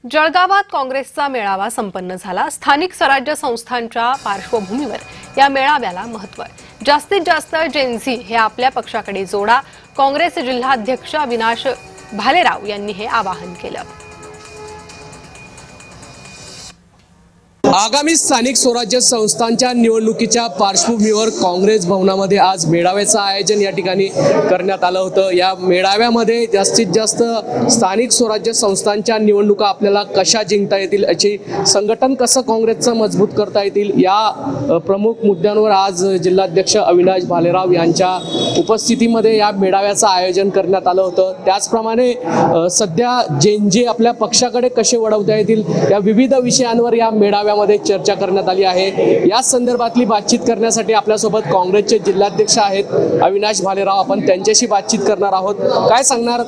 जळगावात काँग्रेसचा मेळावा संपन्न झाला। स्थानिक स्वराज्य संस्थांच्या पार्श्वभूमीवर या मेळाव्याला महत्त्व आहे। जास्तीत जास्त जेनझी हे आपल्या पक्षाकडे जोडा, काँग्रेस जिल्हाध्यक्ष अविनाश भालेराव यांनी हे आवाहन केलं। आगामी स्थानिक स्वराज्य संस्थांच्या निवडणुकीच्या पार्श्वभूमीवर काँग्रेस भवनामध्ये आज मेळाव्याचं आयोजन या ठिकाणी करण्यात आलं होतं। या मेळाव्यामध्ये जास्तीत जास्त स्थानिक स्वराज्य संस्थांच्या निवडणुका आपल्याला कशा जिंकता येतील, याची संघटन कसं काँग्रेसचं मजबूत करता येतील, या प्रमुख मुद्द्यांवर आज जिल्हाध्यक्ष अविनाश भालेराव यांच्या उपस्थितीमध्ये या मेळाव्याचं आयोजन करण्यात आलं होतं। त्याचप्रमाणे सध्या जे आपल्या पक्षाकडे कसे वळवता येतील या विविध विषयांवर या मेळाव्यामध्ये चर्चा करण्यात आली आहे। या संदर्भातली बातचीत करण्यासाठी आपल्यासोबत काँग्रेसचे जिल्हाध्यक्ष आहेत अविनाश भालेराव, आपण त्यांच्याशी बातचीत करणार आहोत। काय सांगणार,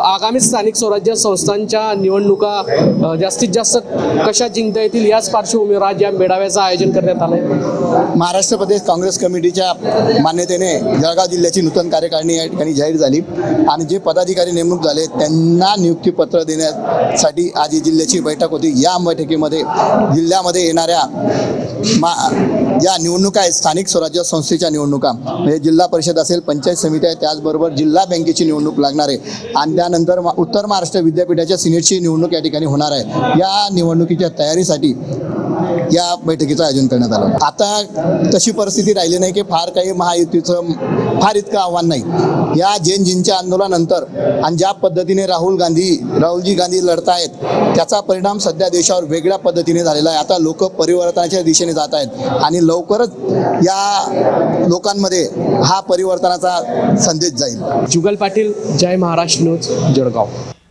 आगामी स्थानिक स्वराज्य संस्थांच्या निवडणुका जास्तीत जास्त कशा जिंकता येतील याच पार्श्वभूमीवर आज या मेळाव्याचं आयोजन करण्यात आलंय। महाराष्ट्र प्रदेश काँग्रेस कमिटीच्या मान्यतेने जळगाव जिल्ह्याची नूतन कार्यकारिणी या ठिकाणी जाहीर झाली आणि जे पदाधिकारी नेमणूक झाले त्यांना नियुक्तीपत्र देण्यासाठी आज ही जिल्ह्याची बैठक होती। या बैठकीमध्ये जिल्ह्यामध्ये येणाऱ्या ज्या निवडणुका आहेत, स्थानिक स्वराज्य संस्थेच्या निवडणुका म्हणजे जिल्हा परिषद असेल, पंचायत समिती आहे, त्याचबरोबर जिल्हा बँकेची निवडणूक लागणार आहे आणि त्यानंतर उत्तर महाराष्ट्र विद्यापीठाच्या सिनेटची निवडणूक या ठिकाणी होणार आहे। या निवडणुकीच्या तयारीसाठी या बैठकीचं आयोजन करण्यात आलं। आता तशी परिस्थिती राहिली नाही की फार काही महायुतीचं फार इतकं आव्हान नाही। या जैनजींच्या आंदोलनानंतर आणि ज्या पद्धतीने राहुलजी गांधी लढतायत त्याचा परिणाम सध्या देशावर वेगळ्या पद्धतीने झालेला आहे। आता लोक परिवर्तनाच्या दिशेने जात आहेत आणि लवकरच या लोकांमध्ये हा परिवर्तनाचा संदेश जाईल। जुगल पाटील, जय महाराष्ट्र न्यूज, जळगाव।